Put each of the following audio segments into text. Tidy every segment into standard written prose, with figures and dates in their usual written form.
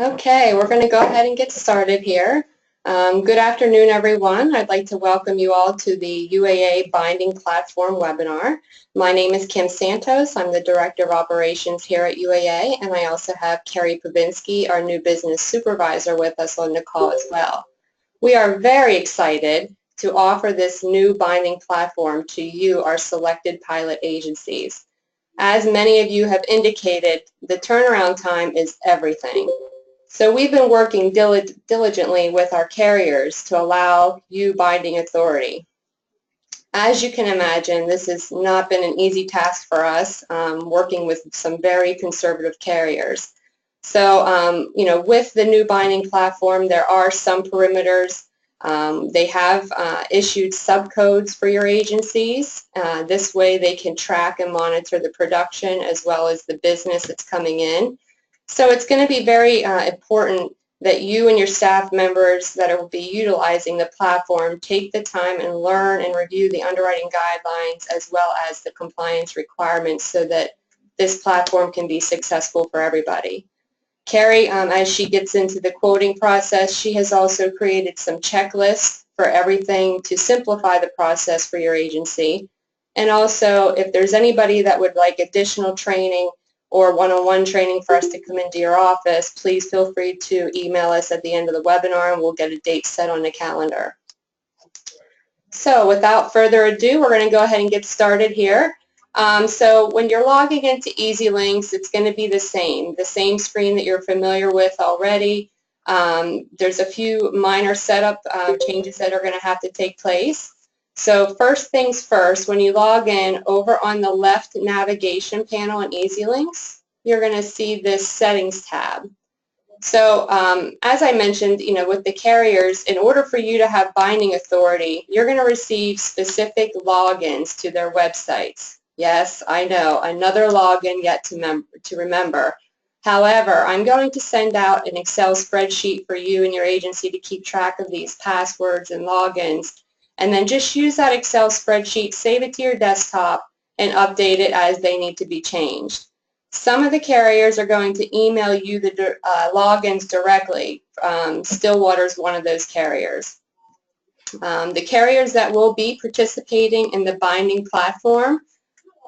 Okay, we're going to go ahead and get started here. Good afternoon, everyone. I'd like to welcome you all to the UAA Binding Platform webinar. My name is Kim Santos. I'm the Director of Operations here at UAA, and I also have Carrie Pavinsky, our new business supervisor, with us on the call as well. We are very excited to offer this new binding platform to you, our selected pilot agencies. As many of you have indicated, the turnaround time is everything. So we've been working diligently with our carriers to allow you binding authority. As you can imagine, this has not been an easy task for us, working with some very conservative carriers. So, with the new binding platform, there are some perimeters. They have issued subcodes for your agencies. This way they can track and monitor the production as well as the business that's coming in. So it's going to be very important that you and your staff members that will be utilizing the platform take the time and learn and review the underwriting guidelines as well as the compliance requirements so that this platform can be successful for everybody. Carrie, as she gets into the quoting process, she has also created some checklists for everything to simplify the process for your agency. And also, if there's anybody that would like additional training or one-on-one training for us to come into your office, please feel free to email us at the end of the webinar and we'll get a date set on the calendar. So without further ado, we're going to go ahead and get started here. So when you're logging into EasyLinks, it's going to be the same screen that you're familiar with already. There's a few minor setup changes that are going to have to take place. So first things first, when you log in, over on the left navigation panel in EasyLinks, you're going to see this Settings tab. So as I mentioned, with the carriers, in order for you to have binding authority, you're going to receive specific logins to their websites. Yes, I know, another login yet to remember. However, I'm going to send out an Excel spreadsheet for you and your agency to keep track of these passwords and logins. And then just use that Excel spreadsheet, save it to your desktop, and update it as they need to be changed. Some of the carriers are going to email you the logins directly. Stillwater is one of those carriers. The carriers that will be participating in the binding platform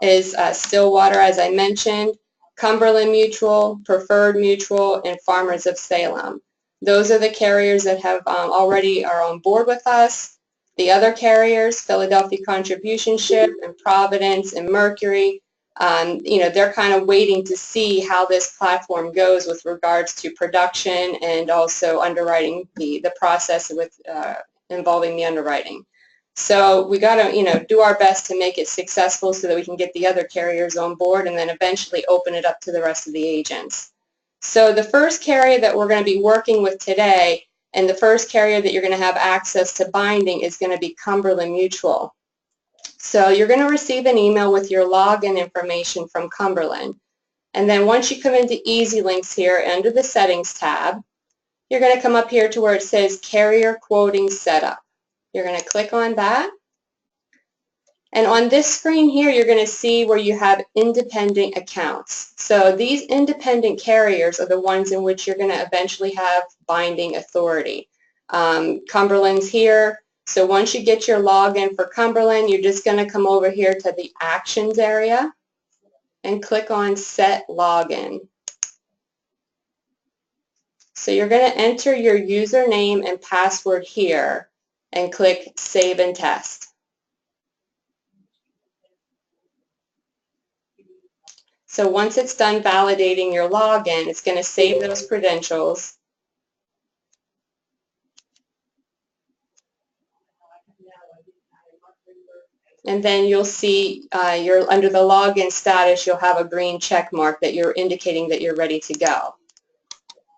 is Stillwater, as I mentioned, Cumberland Mutual, Preferred Mutual, and Farmers of Salem. Those are the carriers that have already are on board with us. The other carriers, Philadelphia Contribution Ship and Providence and Mercury, they're kind of waiting to see how this platform goes with regards to production and also underwriting, the process with involving the underwriting. So we got to, do our best to make it successful so that we can get the other carriers on board and then eventually open it up to the rest of the agents. So the first carrier that we're going to be working with today and the first carrier that you're going to have access to binding is going to be Cumberland Mutual. So you're going to receive an email with your login information from Cumberland. And then once you come into EasyLinks here under the Settings tab, you're going to come up here to where it says Carrier Quoting Setup. You're going to click on that. And on this screen here, you're going to see where you have independent accounts. So these independent carriers are the ones in which you're going to eventually have binding authority. Cumberland's here. So once you get your login for Cumberland, you're just going to come over here to the Actions area and click on Set Login. So you're going to enter your username and password here and click Save and Test. So once it's done validating your login, it's going to save those credentials. And then you'll see you're under the login status, you'll have a green check mark that you're indicating that you're ready to go.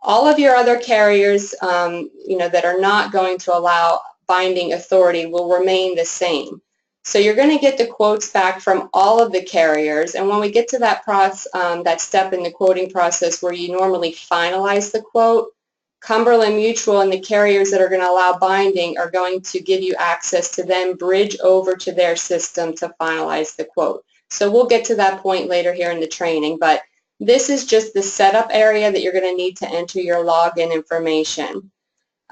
All of your other carriers, that are not going to allow binding authority will remain the same. So you're going to get the quotes back from all of the carriers, and when we get to that that step in the quoting process where you normally finalize the quote, Cumberland Mutual and the carriers that are going to allow binding are going to give you access to then bridge over to their system to finalize the quote. So we'll get to that point later here in the training, but This is just the setup area that you're going to need to enter your login information.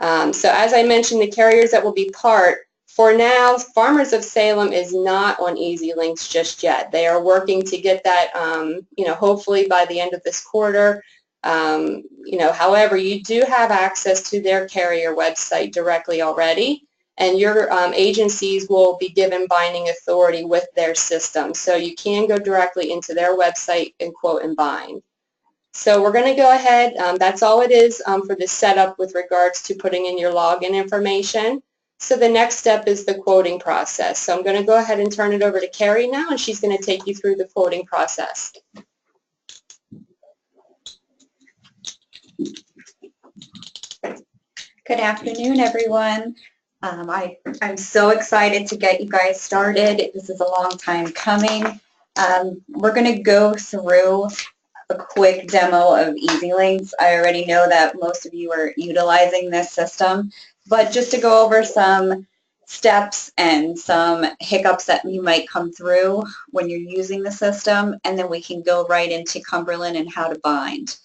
So as I mentioned, the carriers that will be part, for now, Farmers of Salem is not on Easy Links just yet. They are working to get that, hopefully by the end of this quarter. However, you do have access to their carrier website directly already, and your agencies will be given binding authority with their system. So you can go directly into their website and quote and bind. So we're going to go ahead, that's all it is for the setup with regards to putting in your login information. So the next step is the quoting process. So I'm going to go ahead and turn it over to Carrie now, and she's going to take you through the quoting process. Good afternoon, everyone. I'm so excited to get you guys started. This is a long time coming. We're going to go through a quick demo of Easy Links. I already know that most of you are utilizing this system, but just to go over some steps and some hiccups that you might come through when you're using the system, and then we can go right into Cumberland and how to bind.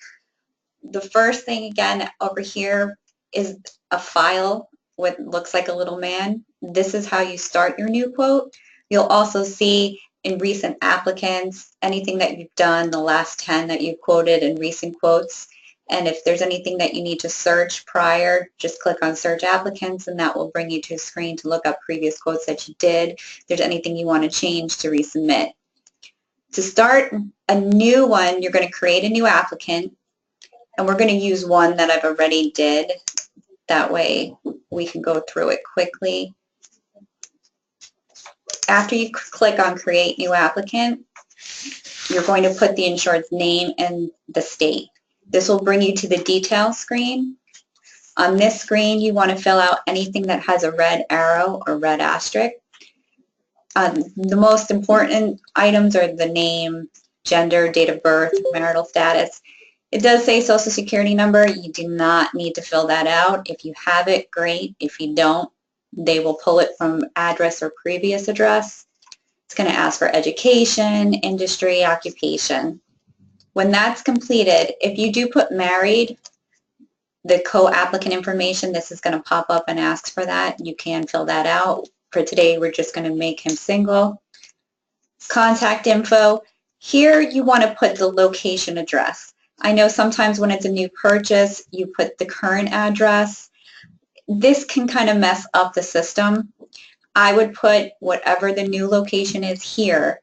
The first thing, again, over here is a file with looks like a little man. This is how you start your new quote. You'll also see in recent applicants anything that you've done, the last 10 that you've quoted in recent quotes. And if there's anything that you need to search prior, just click on search applicants, and that will bring you to a screen to look up previous quotes that you did. If there's anything you want to change, to resubmit. To start a new one, you're going to create a new applicant. And we're going to use one that I've already did. That way we can go through it quickly. After you click on Create New Applicant, you're going to put the insured's name and the state. This will bring you to the details screen. On this screen, you want to fill out anything that has a red arrow or red asterisk. The most important items are the name, gender, date of birth, marital status. It does say Social Security number. You do not need to fill that out. If you have it, great. If you don't, they will pull it from address or previous address. It's going to ask for education, industry, occupation. When that's completed, if you do put married, the co-applicant information, this is going to pop up and ask for that. You can fill that out. For today, we're just going to make him single. Contact info. Here you want to put the location address. I know sometimes when it's a new purchase, you put the current address. This can kind of mess up the system. I would put whatever the new location is here.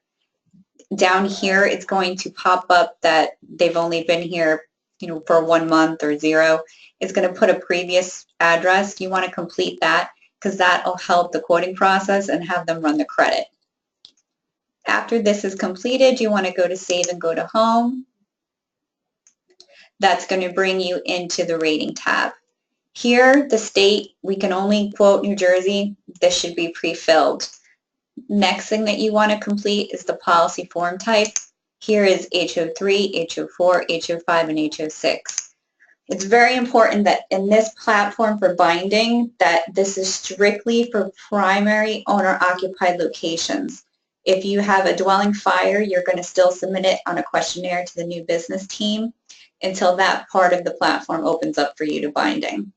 Down here, it's going to pop up that they've only been here, for 1 month or 0. It's going to put a previous address. You want to complete that because that will help the quoting process and have them run the credit. After this is completed, you want to go to Save and go to Home. That's going to bring you into the rating tab. Here, the state, we can only quote New Jersey. This should be pre-filled. Next thing that you want to complete is the policy form type. Here is H03, H04, H05, and H06. It's very important that in this platform for binding that this is strictly for primary owner-occupied locations. If you have a dwelling fire, you're going to still submit it on a questionnaire to the new business team until that part of the platform opens up for you to binding.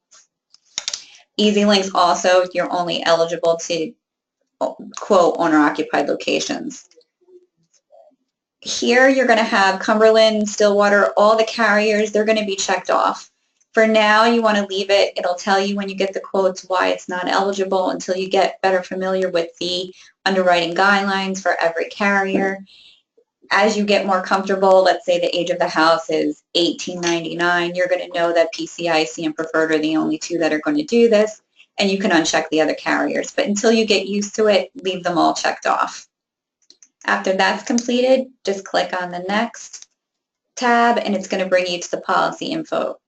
Easy Links also, you're only eligible to quote owner-occupied locations. Here you're going to have Cumberland, Stillwater, all the carriers, they're going to be checked off. For now, you want to leave it. It'll tell you when you get the quotes why it's not eligible until you get better familiar with the underwriting guidelines for every carrier. As you get more comfortable, let's say the age of the house is 1899, you're going to know that PCIC and Preferred are the only two that are going to do this, and you can uncheck the other carriers. But until you get used to it, leave them all checked off. After that's completed, just click on the Next tab, and it's going to bring you to the policy info.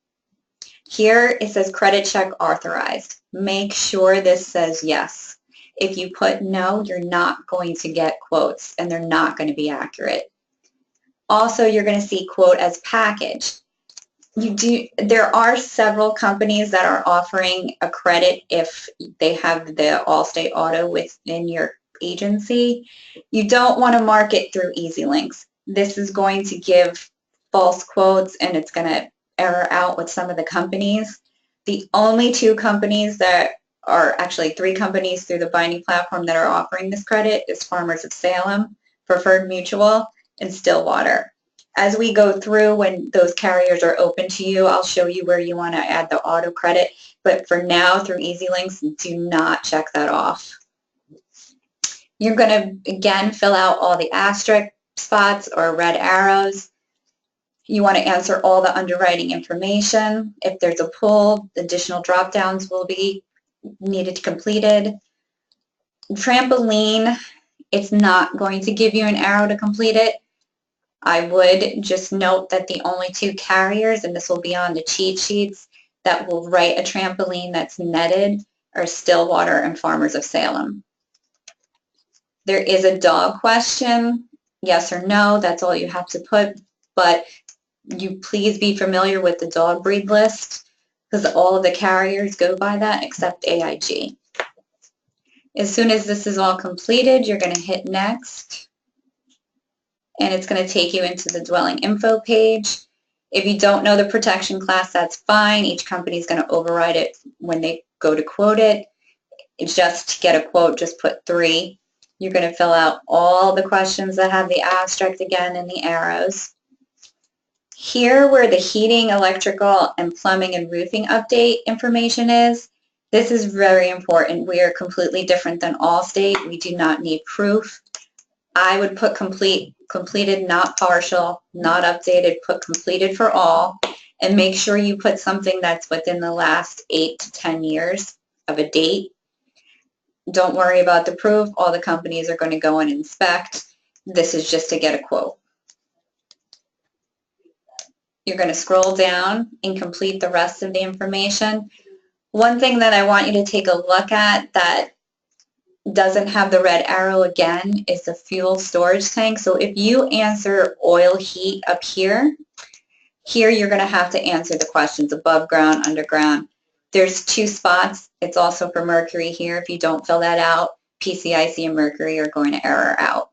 Here it says Credit Check Authorized. Make sure this says yes. If you put no, you're not going to get quotes, and they're not going to be accurate. Also, you're going to see quote as package. There are several companies that are offering a credit if they have the Allstate Auto within your agency. You don't want to mark it through Easy Links. This is going to give false quotes and it's going to error out with some of the companies. The only two companies that are actually three companies through the binding platform that are offering this credit is Farmers of Salem, Preferred Mutual, and Stillwater. As we go through, when those carriers are open to you, I'll show you where you want to add the auto credit. But for now, through EasyLinks, do not check that off. You're going to, again, fill out all the asterisk spots or red arrows. You want to answer all the underwriting information. If there's a pull, additional drop-downs will be needed completed. Trampoline, it's not going to give you an arrow to complete it. I would just note that the only two carriers, and this will be on the cheat sheets, that will write a trampoline that's netted are Stillwater and Farmers of Salem. There is a dog question, yes or no, that's all you have to put, but you please be familiar with the dog breed list because all of the carriers go by that except AIG. As soon as this is all completed, you're going to hit next. And it's going to take you into the dwelling info page. If you don't know the protection class, that's fine. Each company is going to override it when they go to quote it. Just to get a quote, just put 3. You're going to fill out all the questions that have the asterisk again and the arrows. Here where the heating, electrical, and plumbing and roofing update information is, this is very important. We are completely different than Allstate. We do not need proof. I would put completed, not partial, not updated, put completed for all, and make sure you put something that's within the last 8 to 10 years of a date. Don't worry about the proof. All the companies are going to go and inspect. This is just to get a quote. You're going to scroll down and complete the rest of the information. One thing that I want you to take a look at that doesn't have the red arrow again is the fuel storage tank. So if you answer oil heat up here, you're going to have to answer the questions above ground, underground. There's 2 spots. It's also for mercury here. If you don't fill that out, PCIC and mercury are going to error out.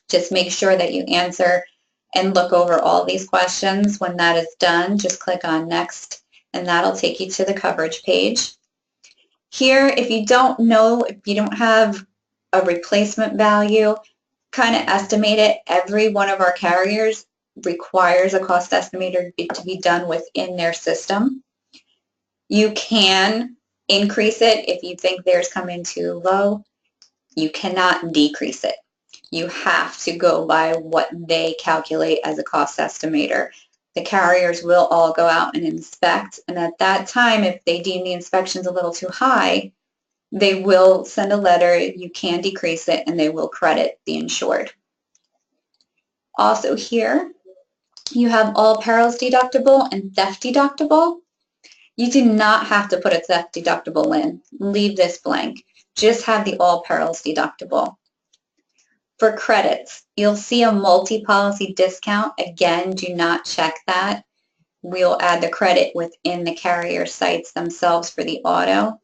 Just make sure that you answer and look over all these questions. When that is done, just click on next and that'll take you to the coverage page. Here, if you don't know, if you don't have a replacement value, kind of estimate it. Every one of our carriers requires a cost estimator to be done within their system. You can increase it if you think theirs come in too low. You cannot decrease it. You have to go by what they calculate as a cost estimator. The carriers will all go out and inspect, and at that time, if they deem the inspections a little too high, they will send a letter, you can decrease it, and they will credit the insured. Also here, you have all perils deductible and theft deductible. You do not have to put a theft deductible in. Leave this blank. Just have the all perils deductible. For credits, you'll see a multi-policy discount. Again, do not check that. We'll add the credit within the carrier sites themselves for the auto.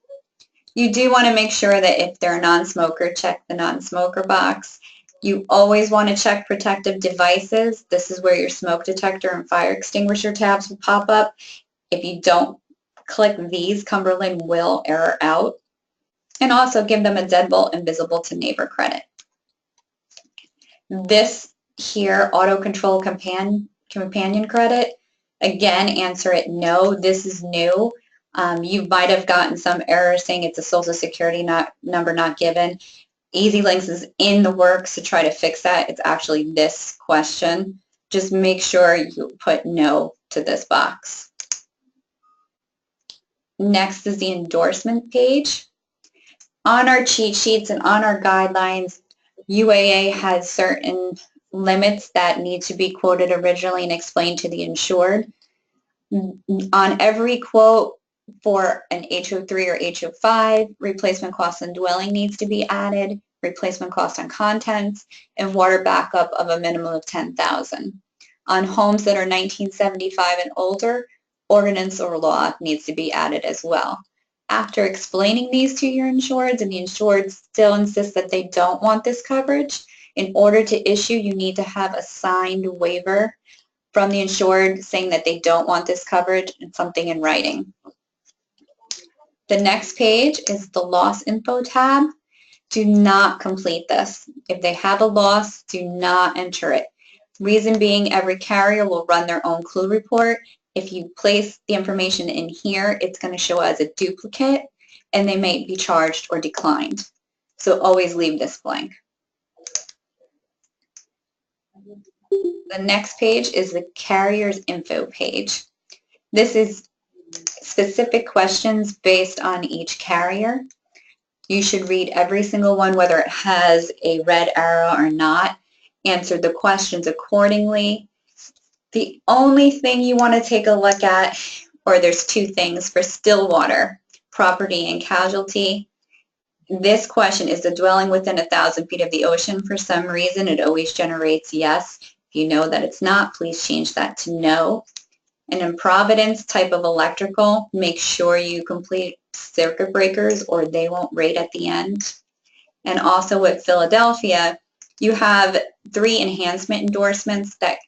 You do want to make sure that if they're a non-smoker, check the non-smoker box. You always want to check protective devices. This is where your smoke detector and fire extinguisher tabs will pop up. If you don't click these, Cumberland will error out. And also give them a deadbolt and visible to neighbor credit. This here, auto control companion credit, again, answer it no. This is new. You might have gotten some error saying it's a social security number not given. EasyLinks is in the works to try to fix that. It's actually this question. Just make sure you put no to this box. Next is the endorsement page. On our cheat sheets and on our guidelines, UAA has certain limits that need to be quoted originally and explained to the insured. On every quote for an HO3 or HO5, replacement cost on dwelling needs to be added, replacement cost on contents, and water backup of a minimum of $10,000. On homes that are 1975 and older, ordinance or law needs to be added as well. After explaining these to your insureds and the insured still insists that they don't want this coverage, in order to issue, you need to have a signed waiver from the insured saying that they don't want this coverage and something in writing. The next page is the loss info tab. Do not complete this. If they have a loss, do not enter it. Reason being, every carrier will run their own clue report. If you place the information in here, it's going to show as a duplicate, and they may be charged or declined. So always leave this blank. The next page is the carrier's info page. This is specific questions based on each carrier. You should read every single one, whether it has a red arrow or not. Answer the questions accordingly. The only thing you want to take a look at, or there's two things for Stillwater, property and casualty. This question is the dwelling within 1,000 feet of the ocean. For some reason, it always generates yes. If you know that it's not, please change that to no. And in Providence, type of electrical, make sure you complete circuit breakers or they won't rate at the end. And also with Philadelphia, you have 3 enhancement endorsements that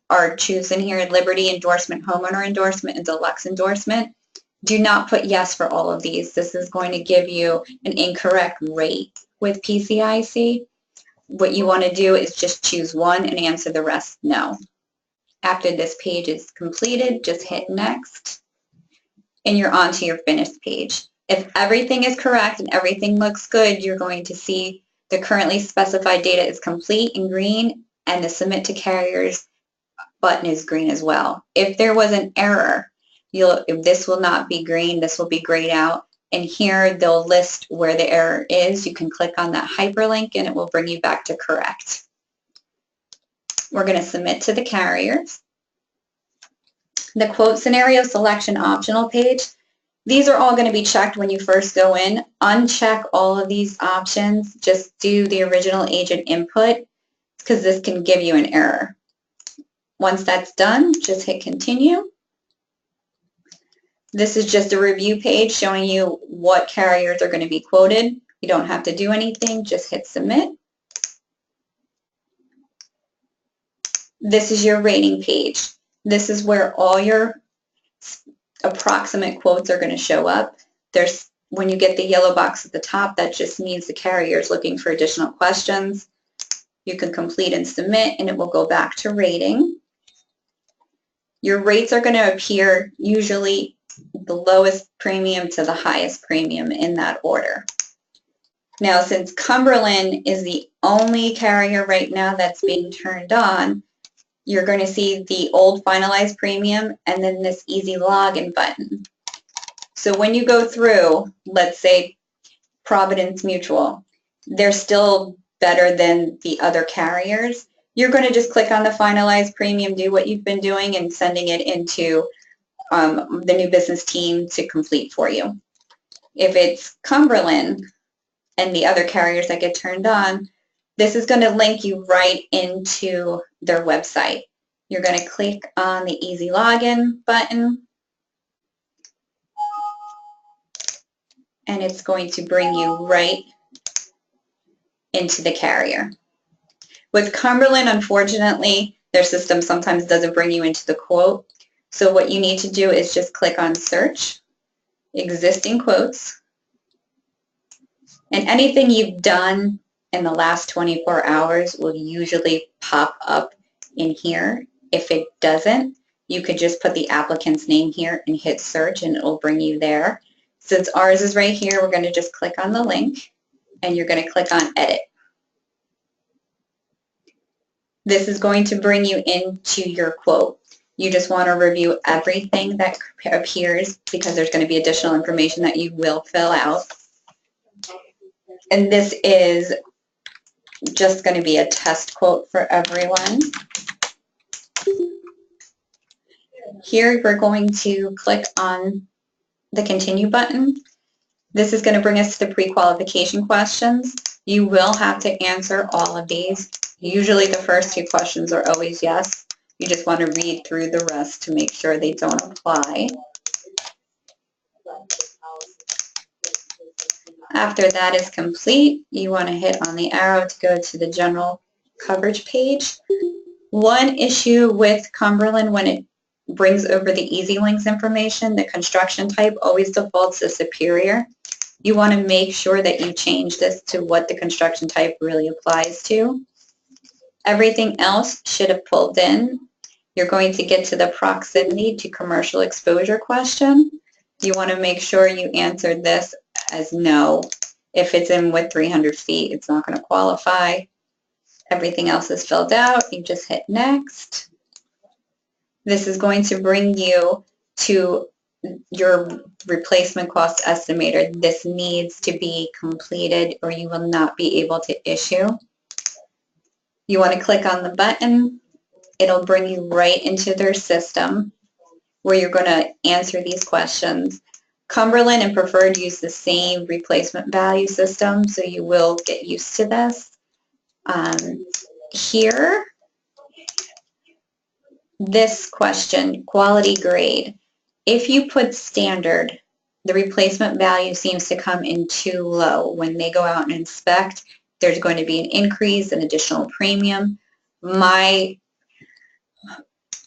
are chosen here: Liberty endorsement, homeowner endorsement, and deluxe endorsement. Do not put yes for all of these. This is going to give you an incorrect rate with PCIC. What you want to do is just choose one and answer the rest no. After this page is completed, just hit next, and you're on to your finished page. If everything is correct and everything looks good, you're going to see the currently specified data is complete in green, and the submit to carriers button is green as well. If there was an error, if this will not be green, this will be grayed out, and here they'll list where the error is. You can click on that hyperlink and it will bring you back to correct. We're going to submit to the carriers. The quote scenario selection optional page, these are all going to be checked when you first go in. Uncheck all of these options. Just do the original agent input, because this can give you an error. Once that's done, just hit continue. This is just a review page showing you what carriers are going to be quoted. You don't have to do anything, just hit submit. This is your rating page. This is where all your approximate quotes are going to show up. When you get the yellow box at the top, that just means the carrier is looking for additional questions. You can complete and submit, and it will go back to rating. Your rates are going to appear usually the lowest premium to the highest premium in that order. Now, since Cumberland is the only carrier right now that's being turned on, you're going to see the old finalized premium and then this easy login button. So when you go through, let's say Providence Mutual, they're still better than the other carriers. You're going to just click on the finalized premium, do what you've been doing, and sending it into the new business team to complete for you. If it's Cumberland and the other carriers that get turned on, this is going to link you right into their website. You're going to click on the easy login button, and it's going to bring you right into the carrier. With Cumberland, unfortunately, their system sometimes doesn't bring you into the quote. So what you need to do is just click on search, existing quotes, and anything you've done in the last 24 hours will usually pop up in here. If it doesn't, you could just put the applicant's name here and hit search, and it will bring you there. Since ours is right here, we're going to just click on the link, and you're going to click on edit. This is going to bring you into your quote. You just want to review everything that appears, because there's going to be additional information that you will fill out. And this is just going to be a test quote for everyone. Here we're going to click on the continue button. This is going to bring us to the pre-qualification questions. You will have to answer all of these. Usually the first 2 questions are always yes. You just want to read through the rest to make sure they don't apply. After that is complete, you want to hit on the arrow to go to the general coverage page. One issue with Cumberland when it brings over the Easy Links information, the construction type always defaults to Superior. You want to make sure that you change this to what the construction type really applies to. Everything else should have pulled in. You're going to get to the proximity to commercial exposure question. You want to make sure you answered this as no. If it's in with 300 feet, it's not going to qualify. Everything else is filled out. You just hit next. This is going to bring you to your replacement cost estimator. This needs to be completed or you will not be able to issue. You want to click on the button. It'll bring you right into their system where you're going to answer these questions. Cumberland and Preferred use the same replacement value system, so you will get used to this. Here, this question, quality grade. If you put standard, the replacement value seems to come in too low. When they go out and inspect, there's going to be an increase, an additional premium. I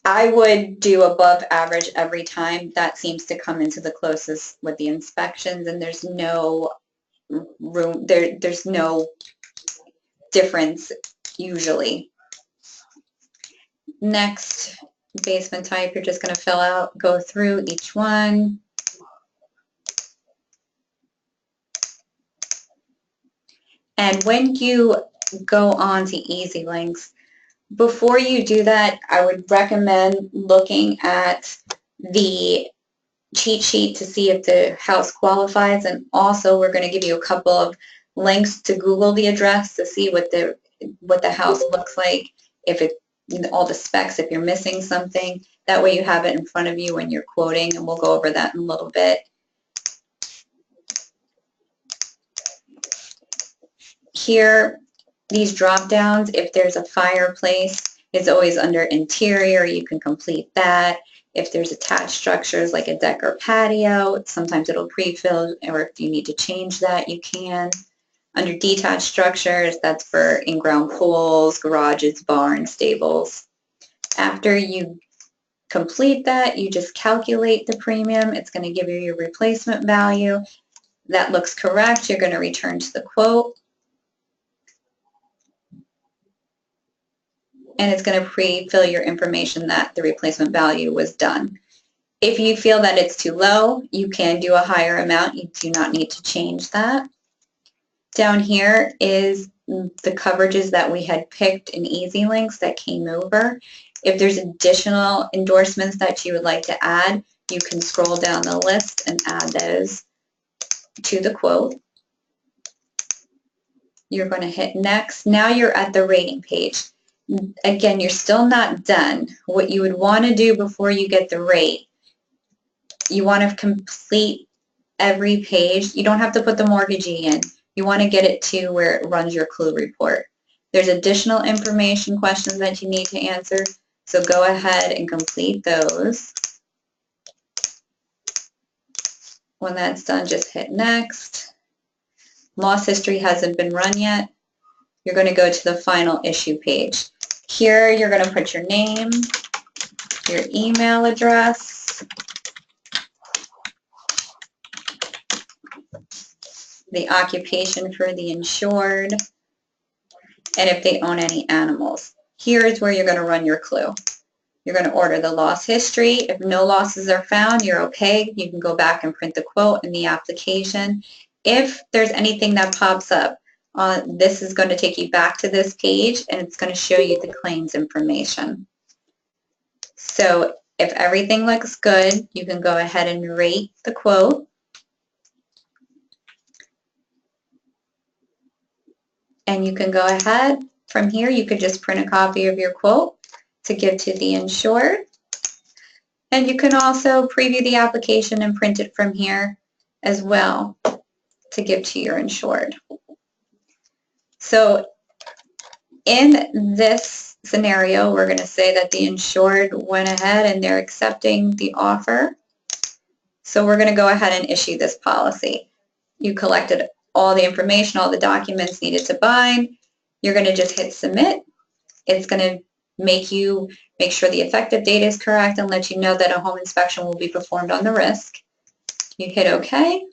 would do above average every time. That seems to come into the closest with the inspections, and there's no room, there's no difference usually. Next, basement type, you're just going to fill out, go through each one. And when you go on to Easy Links, before you do that, I would recommend looking at the cheat sheet to see if the house qualifies, and also we're going to give you a couple of links to Google the address to see what the house looks like, if it, all the specs, if you're missing something. That way you have it in front of you when you're quoting, and we'll go over that in a little bit. Here, these drop downs, if there's a fireplace, it's always under interior, you can complete that. If there's attached structures like a deck or patio, sometimes it'll pre-fill, or if you need to change that, you can. Under detached structures, that's for in-ground pools, garages, barns, stables. After you complete that, you just calculate the premium. It's going to give you your replacement value. That looks correct. You're going to return to the quote. And it's going to pre-fill your information that the replacement value was done. If you feel that it's too low, you can do a higher amount. You do not need to change that. Down here is the coverages that we had picked in Easy Links that came over. If there's additional endorsements that you would like to add, you can scroll down the list and add those to the quote. You're going to hit next. Now you're at the rating page. Again, you're still not done. What you would want to do before you get the rate, you want to complete every page. You don't have to put the mortgagee in. You want to get it to where it runs your clue report. There's additional information questions that you need to answer, so go ahead and complete those. When that's done, just hit next. Loss history hasn't been run yet. You're going to go to the final issue page. Here, you're going to put your name, your email address, the occupation for the insured, and if they own any animals. Here is where you're going to run your clue. You're going to order the loss history. If no losses are found, you're okay. You can go back and print the quote and the application. If there's anything that pops up, this is going to take you back to this page, and it's going to show you the claims information. So if everything looks good, you can go ahead and rate the quote. And you can go ahead from here. You could just print a copy of your quote to give to the insured. And you can also preview the application and print it from here as well to give to your insured. So in this scenario, we're going to say that the insured went ahead and they're accepting the offer. So we're going to go ahead and issue this policy. You collected all the information, all the documents needed to bind. You're going to just hit submit. It's going to make sure the effective date is correct and let you know that a home inspection will be performed on the risk. You hit OK.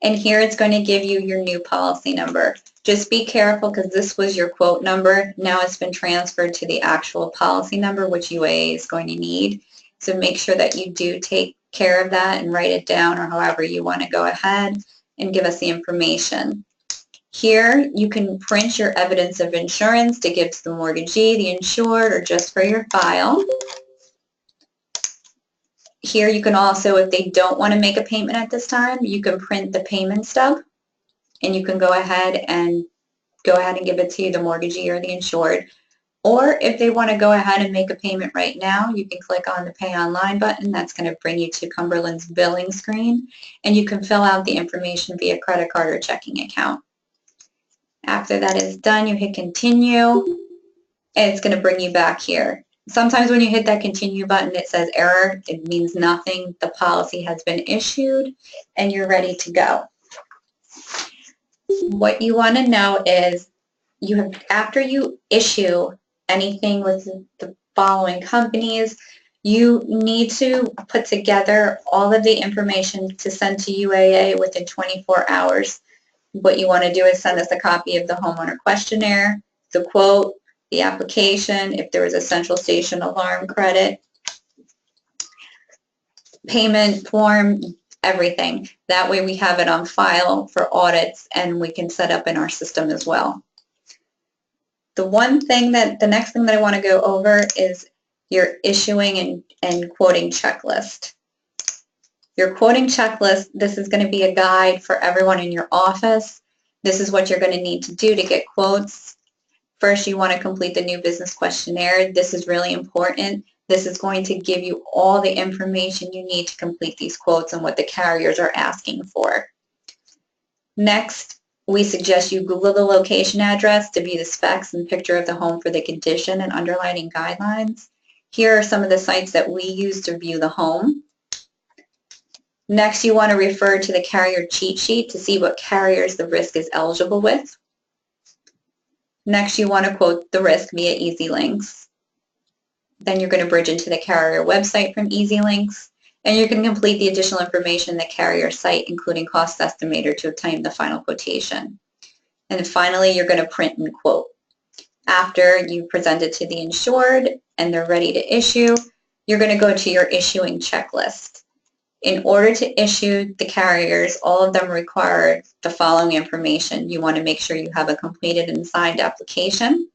And here it's going to give you your new policy number. Just be careful because this was your quote number. Now it's been transferred to the actual policy number, which UAA is going to need. So make sure that you do take care of that and write it down, or however you want to go ahead and give us the information. Here you can print your evidence of insurance to give to the mortgagee, the insured, or just for your file. Here you can also, if they don't want to make a payment at this time, you can print the payment stub and you can go ahead and give it to the mortgagee or the insured. Or if they want to go ahead and make a payment right now, you can click on the Pay Online button. That's going to bring you to Cumberland's billing screen, and you can fill out the information via credit card or checking account. After that is done, you hit Continue, and it's going to bring you back here. Sometimes when you hit that Continue button, it says error. It means nothing. The policy has been issued, and you're ready to go. What you want to know is, after you issue anything with the following companies, you need to put together all of the information to send to UAA within 24 hours. What you want to do is send us a copy of the homeowner questionnaire, the quote, the application, if there is a central station alarm credit, payment form, everything. That way we have it on file for audits and we can set up in our system as well. The next thing that I want to go over is your issuing and quoting checklist. Your quoting checklist, this is going to be a guide for everyone in your office. This is what you're going to need to do to get quotes. First, you want to complete the new business questionnaire. This is really important. This is going to give you all the information you need to complete these quotes and what the carriers are asking for. Next, we suggest you Google the location address to view the specs and picture of the home for the condition and underlying guidelines. Here are some of the sites that we use to view the home. Next, you want to refer to the carrier cheat sheet to see what carriers the risk is eligible with. Next, you want to quote the risk via EasyLinks. Then you're going to bridge into the carrier website from EasyLinks, and you can complete the additional information in the carrier site, including cost estimator, to obtain the final quotation. And then finally, you're going to print and quote. After you present it to the insured and they're ready to issue, you're going to go to your issuing checklist. In order to issue the carriers, all of them require the following information. You want to make sure you have a completed and signed application.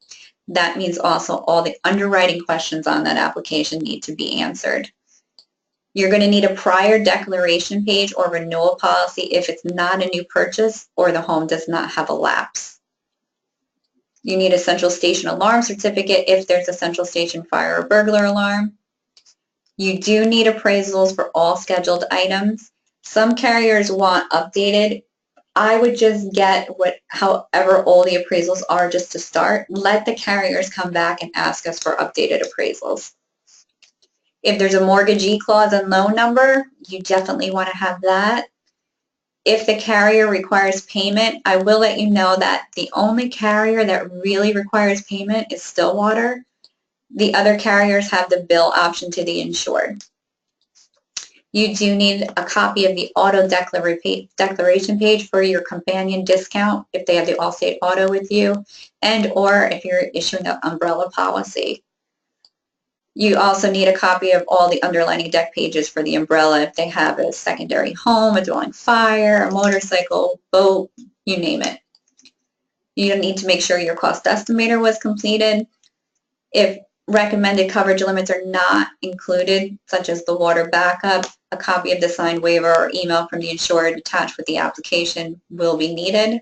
That means also all the underwriting questions on that application need to be answered. You're going to need a prior declaration page or renewal policy if it's not a new purchase or the home does not have a lapse. You need a central station alarm certificate if there's a central station fire or burglar alarm. You do need appraisals for all scheduled items. Some carriers want updated. I would just get however old the appraisals are just to start. Let the carriers come back and ask us for updated appraisals. If there's a mortgagee clause and loan number, you definitely want to have that. If the carrier requires payment, I will let you know that the only carrier that really requires payment is Stillwater. The other carriers have the bill option to the insured. You do need a copy of the auto declaration page for your companion discount if they have the Allstate auto with you, and or if you're issuing an umbrella policy. You also need a copy of all the underlying deck pages for the umbrella if they have a secondary home, a dwelling fire, a motorcycle, boat, you name it. You need to make sure your cost estimator was completed. If recommended coverage limits are not included, such as the water backup, a copy of the signed waiver or email from the insured attached with the application will be needed.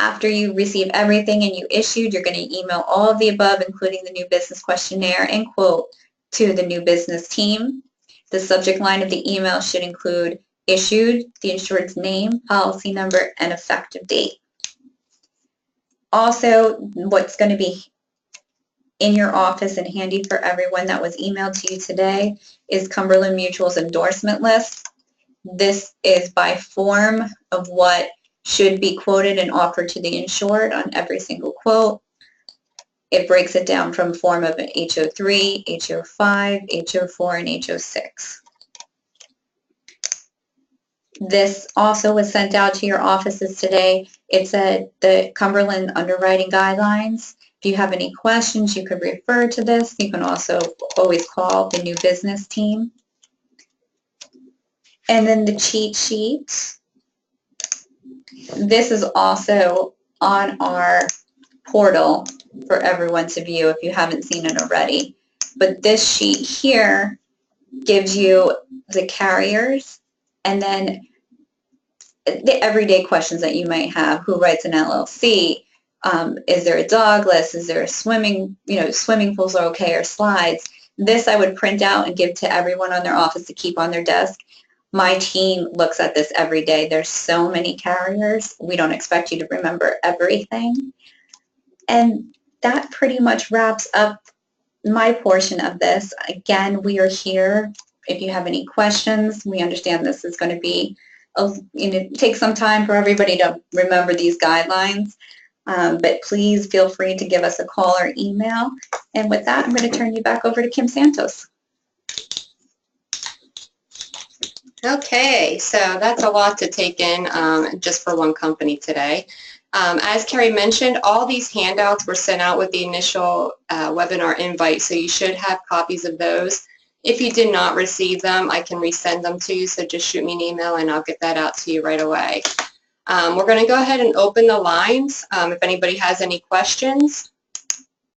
After you receive everything and you issued, you're going to email all of the above, including the new business questionnaire and quote, to the new business team. The subject line of the email should include issued, the insured's name, policy number, and effective date. Also, what's going to be in your office and handy for everyone that was emailed to you today is Cumberland Mutual's endorsement list. This is by form of what should be quoted and offered to the insured on every single quote. It breaks it down from form of an HO3, HO5, HO4, and HO6. This also was sent out to your offices today. It's the Cumberland Underwriting Guidelines. If you have any questions, you could refer to this. You can also always call the new business team. And then the cheat sheet. This is also on our portal for everyone to view if you haven't seen it already. But this sheet here gives you the carriers and then the everyday questions that you might have. Who writes an LLC? Is there a dog list? Is there a swimming pools are okay, or slides? This I would print out and give to everyone on their office to keep on their desk. My team looks at this every day. There's so many carriers. We don't expect you to remember everything. And that pretty much wraps up my portion of this. Again, we are here. If you have any questions, we understand this is going to be, take some time for everybody to remember these guidelines. But please feel free to give us a call or email. And with that, I'm going to turn you back over to Kim Santos. Okay, so that's a lot to take in just for one company today. As Carrie mentioned, all these handouts were sent out with the initial webinar invite, so you should have copies of those. If you did not receive them, I can resend them to you, so just shoot me an email and I'll get that out to you right away. We're going to go ahead and open the lines if anybody has any questions.